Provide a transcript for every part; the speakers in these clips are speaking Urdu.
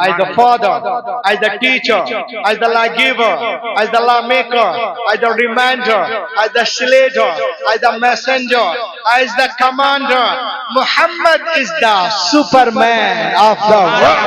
As the father, as the teacher, as the law giver, as the law maker, as the reminder, as the slayer, as the messenger, as the commander, Muhammad is the superman of the world.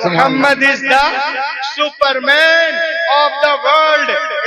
Muhammad is the superman of the world.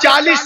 40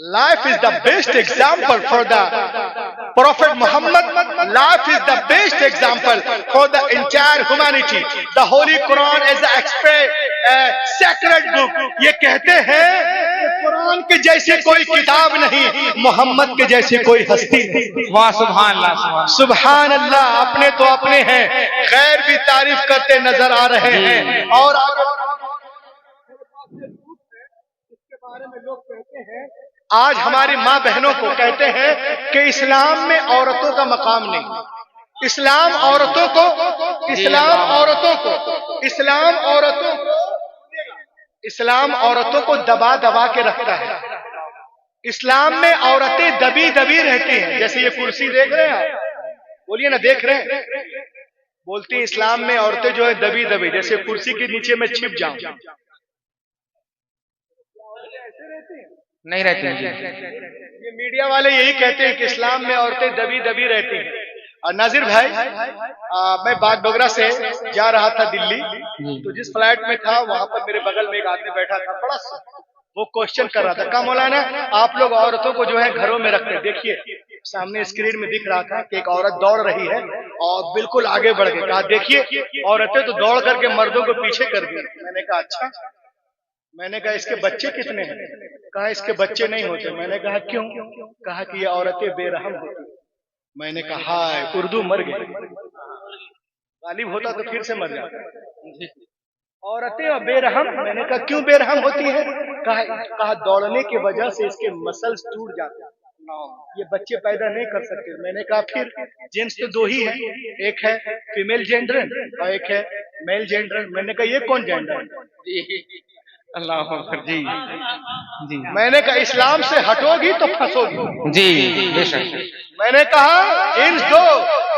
Life is the best example for the Prophet Muhammad. Life is the best example for the entire humanity. The Holy Quran is a sacred book. یہ کہتے ہیں کہ قرآن کے جیسے کوئی کتاب نہیں، محمد کے جیسے کوئی ہستی نہیں۔ واہ سبحان اللہ سبحان اللہ۔ اپنے تو اپنے ہیں، غیر بھی تعریف کرتے نظر آ رہے ہیں۔ اور آج ہماری ماں بہنوں کو کہتے ہیں کہ اسلام میں عورتوں کا مقام نہیں، اسلام عورتوں کو دبا دبا کے رکھتا ہے۔ اسلام میں عورتیں دبی دبی رہتی ہیں، جیسے یہ کرسی دیکھ رہے ہیں، بولیے نا، دیکھ رہے ہیں، بولتی ہیں اسلام میں عورتیں جو ہے دبی دبی، جیسے کرسی کے نیچے میں چھپ جاؤں۔ نہیں رہتی ہیں۔ یہ میڈیا والے یہی کہتے ہیں کہ اسلام میں عورتیں دبی دبی رہتی ہیں۔ اور ناظر بھائی، میں باغ ڈوگرا سے جا رہا تھا دلی، تو جس فلائٹ میں تھا وہاں پر میرے بغل میں ایک آدمی بیٹھا تھا، بڑا وہ کوشچن کر رہا تھا، کہا مولانا آپ لوگ عورتوں کو جو ہے گھروں میں رکھتے ہیں۔ دیکھیے سامنے اسکرین میں دکھ رہا تھا کہ ایک عورت دوڑ رہی ہے اور بالکل آگے بڑھ گئی، کہا دیکھیے عورتیں تو دوڑ کر کے مردوں کو پیچھے کر دی۔ میں نے کہا اچھا، میں نے کہا اس کے بچے کتنے ہیں؟ کہا اس کے بچے نہیں ہوتے۔ میں نے کہا کیوں؟ کہا کہ یہ عورتیں بے رحم ہوتی۔ میں نے کہا ہائے، اردو مر گئی، غالب ہوتا تو پھر سے مر جاتا۔ عورتیں بے رحم۔ میں نے کہا کیوں بے رحم ہوتی ہیں؟ کہا دوڑنے کی وجہ سے اس کے مسلز ٹوٹ جاتے ہیں، یہ بچے پیدا نہیں کر سکتے۔ میں نے کہا پھر جنس تو دو ہی ہیں، ایک ہے فیمیل جینڈر اور ایک ہے میل جینڈر۔ میں نے کہا یہ کون جینڈر ہے؟ اللہ اکبر، جی جی۔ میں نے کہا اسلام سے ہٹو گی تو پھنسو گی۔ جی بے شک۔ میں نے کہا جنس دو،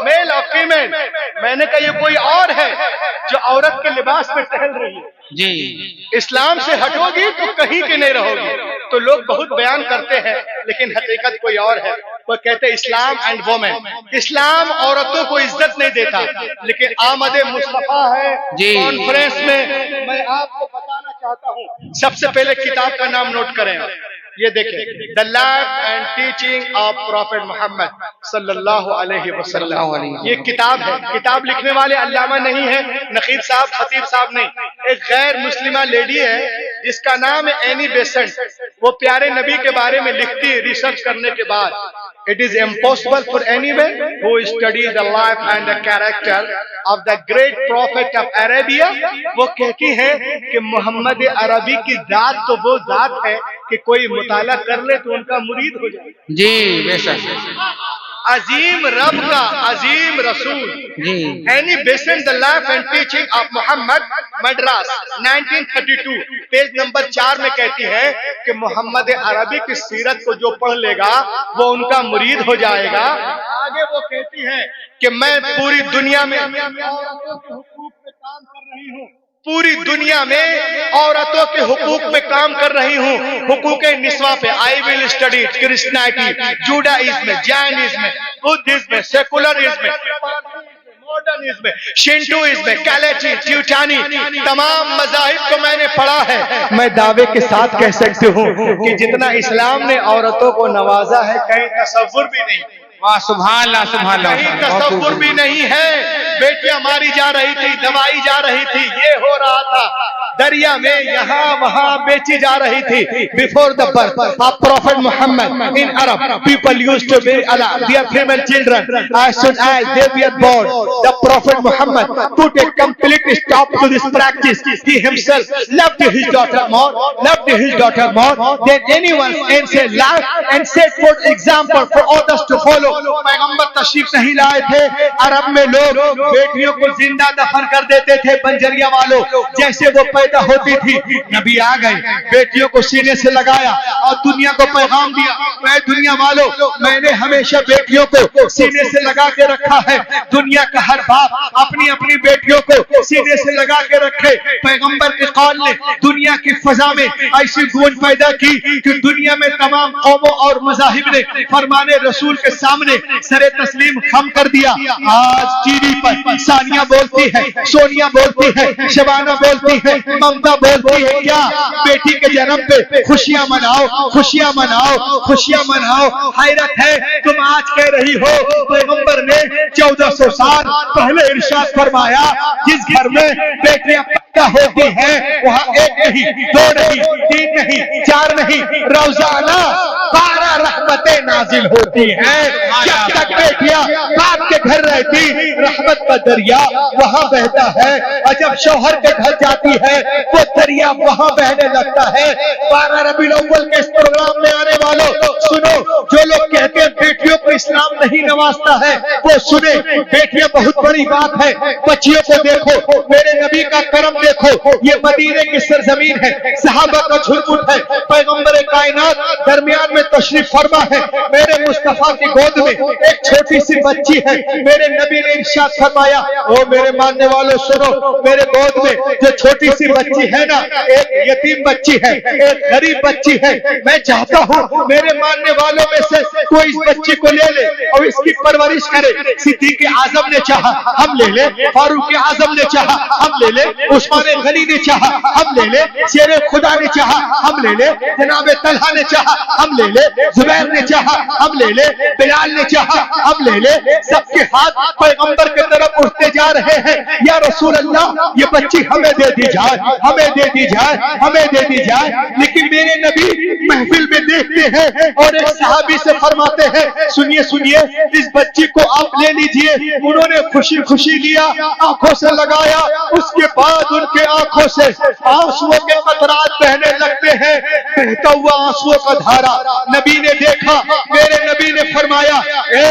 میل اور فیمیل۔ میں نے کہا یہ کوئی اور ہے جو عورت کے لباس میں ٹہل رہی ہے۔ جی، اسلام سے ہٹو گی تو کہیں کے نہیں رہو گی۔ تو لوگ بہت بیان کرتے ہیں لیکن حقیقت کوئی اور ہے۔ وہ کہتے ہیں اسلام اینڈ وومن، اسلام عورتوں کو عزت نہیں دیتا، لیکن آمد مصطفیٰ ہے کانفرنس میں۔ میں آپ کو بتانا چاہتا ہوں، سب سے پہلے کتاب کا نام نوٹ کریں، یہ دیکھیں، the life and teaching of prophet Muhammad صلی اللہ علیہ وسلم۔ یہ کتاب ہے، کتاب لکھنے والے علامہ نہیں ہے، نقیب صاحب، خطیب صاحب نہیں، ایک غیر مسلمہ لیڈی ہے جس کا نام ہے اینی بیسنٹ۔ وہ پیارے نبی کے بارے میں لکھتی ہے ریسرچ کرنے کے بعد۔ It is impossible for anyone who studies the life and the character of the great prophet of Arabia۔ وہ کہتی ہے کہ محمد عربی کی ذات تو وہ ذات ہے کہ کوئی مطالعہ کر لے تو ان کا مرید ہو جائے۔ جی بے شک۔ عظیم رب کا عظیم رسول Annie Besant, the life and teaching of Muhammad, Madras 1932، page number 4 میں کہتی ہے کہ محمد عربی کی سیرت کو جو پڑھ لے گا وہ ان کا مرید ہو جائے گا۔ آگے وہ کہتی ہے کہ میں پوری دنیا میں عورتوں کے حقوق پہ کام کر رہی ہوں، پوری دنیا میں عورتوں کے حقوق پہ کام کر رہی ہوں، حقوق نسواں پہ۔ I will study Christianity, Judaism, Jainism, Buddhism, secularism, modernism, Shintoism, کیلیٹی، ٹیوٹانی، تمام مذاہب کو میں نے پڑھا ہے۔ میں دعوے کے ساتھ کہہ سکتی ہوں کہ جتنا اسلام نے عورتوں کو نوازا ہے کہیں تصور بھی نہیں، واہ سبحان اللہ سبحان اللہ، کہیں تصور بھی نہیں ہے۔ بیٹیاں ماری جا رہی تھی، دبائی جا رہی تھی، یہ ہو رہا تھا، دریا میں یہاں وہاں بیچی جا رہی تھی۔ Before the birth of Prophet Muhammad in Arab, people used to bury their female children as soon as they were born. The Prophet Muhammad put a complete stop to this practice. He himself loved his daughter more than anyone else alive and set for example for others to follow. پیغمبر تشریف نہیں لائے تھے، عرب میں لوگ بیٹیوں کو زندہ دفن کر دیتے تھے، بنجریا والوں، جیسے وہ پیدا ہوتی تھی۔ نبی آ گئے، بیٹیوں کو سینے سے لگایا اور دنیا کو پیغام دیا، اے دنیا والوں، میں نے ہمیشہ بیٹیوں کو سینے سے لگا کے رکھا ہے۔ دنیا کا ہر باپ اپنی اپنی بیٹیوں کو سینے سے لگا کے رکھے۔ پیغمبر کے قول نے دنیا کی فضا میں ایسی گونج پیدا کی کہ دنیا میں تمام قوموں اور مذاہب نے فرمانے رسول کے سامنے سر تسلیم خم کر دیا۔ آج ٹی وی پر ثانیہ بولتی ہے، سونیا بولتی ہے، شبانہ بولتی ہے، ممتا بولتی ہے، کیا بیٹی کے جنم پہ خوشیاں مناؤ، خوشیاں مناؤ, خوشیاں مناؤ. حیرت ہے تم آج کہہ رہی ہو پیغمبر نے 1400 سال پہلے ارشاد فرمایا جس گھر میں بیٹیاں پیدا ہوتی ہیں وہاں 1 نہیں 2 نہیں 3 نہیں 4 نہیں روزانہ 12 رحمتیں نازل ہوتی ہیں. جب تک بیٹیاں باپ کے گھر رہتی رحمت کا دریا وہاں بہتا ہے, اور جب شوہر کے گھر جاتی ہے وہ دریا وہاں بہنے لگتا ہے. 12 ربیع الاول کے اس پروگرام میں آنے والوں سنو, جو لوگ کہتے ہیں بیٹیوں کو اسلام نہیں نوازتا ہے وہ سنیں, بیٹیاں بہت بڑی بات ہے. بچیوں کو دیکھو, میرے نبی کا کرم دیکھو, یہ مدینے کی سرزمین ہے, صحابہ کا جھرمٹ ہے, پیغمبر کائنات درمیان میں تشریف فرما ہے. میرے مصطفیٰ کی گود میں ایک چھوٹی سی بچی ہے. میرے نبی نے ارشاد فرمایا او میرے ماننے والوں سنو, میرے گود میں جو چھوٹی سی بچی ہے نا, ایک یتیم بچی ہے, ایک غریب بچی ہے. میں چاہتا ہوں میرے ماننے والوں میں سے کوئی اس بچی کو لے لے اور اس کی پرورش کرے. صدیق اعظم نے چاہا ہم لے لے, فاروق اعظم نے چاہا ہم لے لے, عثمان غنی نے چاہا ہم لے لے, شیر خدا نے چاہا ہم لے لے, جناب طلحہ نے چاہا ہم لے لے, زبیر نے چاہا ہم لے لے, بلال نے چاہا ہم لے لے. سب کے ہاتھ پیغمبر کی طرف اٹھتے جا رہے ہیں, یا رسول اللہ یہ بچی ہمیں دے دی جائے, ہمیں دے دی جائے, ہمیں دے دی جائے. لیکن میرے نبی محفل میں دیکھتے ہیں اور ایک صحابی سے فرماتے ہیں سنیے سنیے اس بچی کو آپ لے لیجئے. انہوں نے خوشی خوشی لیا, آنکھوں سے لگایا, اس کے بعد ان کے آنکھوں سے آنسوؤں کے قطرات بہنے لگتے ہیں, بہتا ہوا آنسوؤں کا دھارا. نبی نے دیکھا, میرے نبی نے فرمایا اے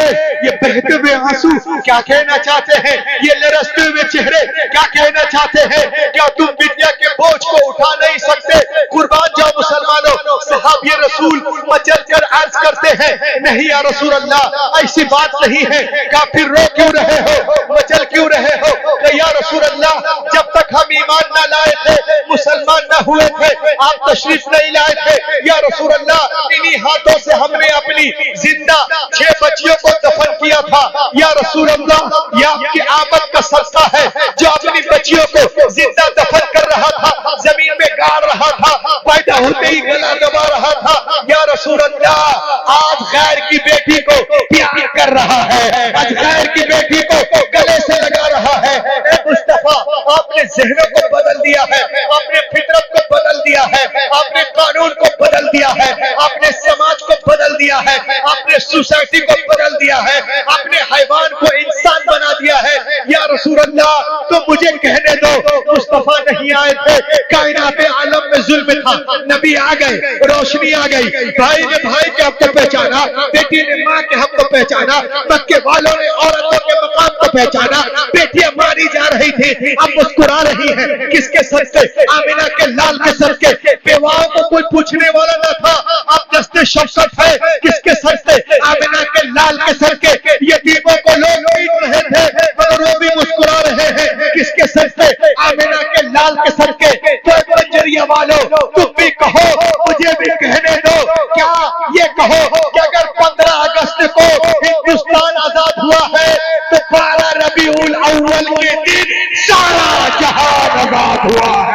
یہ بہتے ہوئے آنسو کیا کہنا چاہتے ہیں, یہ لرزتے ہوئے چہرے کیا کہنا چاہتے ہیں, کیا تم بٹیا کے بوجھ کو اٹھا نہیں سکتے؟ قربان جاؤ مسلمانوں. صحابی رسول مچل کر عرض کرتے ہیں نہیں یا رسول اللہ ایسی بات نہیں ہے. کیا پھر رو کیوں رہے ہو, مچل کیوں رہے ہو؟ کہ یا رسول اللہ جب تک ہم ایمان نہ لائے تھے, مسلمان نہ ہوئے تھے, آپ تشریف نہیں لائے تھے, یا رسول اللہ انہی ہاتھوں سے ہم نے اپنی زندہ 6 بچیوں کو دفن کیا تھا. یا رسول اللہ یہ آپ کی آمد کا صدقہ ہے جو اپنی بچیوں کو زندہ دفن کر رہا تھا, زمین میں گاڑ رہا تھا, پیدا ہوتے ہی گلا دبا رہا تھا. یا رسول اللہ آج غیر کی بیٹی کو پیار کر رہا ہے, آج غیر کی بیٹی کو گلے سے لگا رہا ہے. اے مصطفیٰ آپ نے ذہنوں کو بدل دیا ہے, آپ نے فطرت کو بدل دیا ہے, آپ نے قانون کو بدل دیا ہے, آپ نے سماج کو بدل دیا ہے, آپ نے سوسائٹی کو بدل دیا ہے, آپ نے حیوان کو انسان بنا دیا ہے. یا رسول اللہ تو مجھے کہنے دو مصطفیٰ نہیں آئے تھے, کائنات عالم میں ظلم تھا, نبی آ گئے, روشنی آ گئی, بھائی نے بھائی کے حق کو پہچانا, بیٹی نے ماں کے حق کو پہچانا, مکے والوں نے عورتوں کے مقام کو پہچانا. بیٹیاں ماری جا رہی تھی اب مسکرا رہی ہیں, کس کے سر سے؟ آمینہ کے لال کے سر کے. بیواؤں کو کوئی پوچھنے والا نہ تھا, اب دست شفقت ہے کس کے سر سے؟ آمینہ کے لال کے سر کے. یتیموں کو لوگ پیٹ رہے تھے مگر وہ بھی مسکرا رہے ہیں, کس کے سر سے؟ آمینہ کے لال کے سر کے. تو بنجریہ والوں تم بھی کہو, مجھے بھی کہنے دو, کیا یہ کہو کہ اگر 15 اگست کو ہندوستان آزاد ہوا ہے تو 12 ربیع الاول کے دن سارا جہان آزاد ہوا ہے.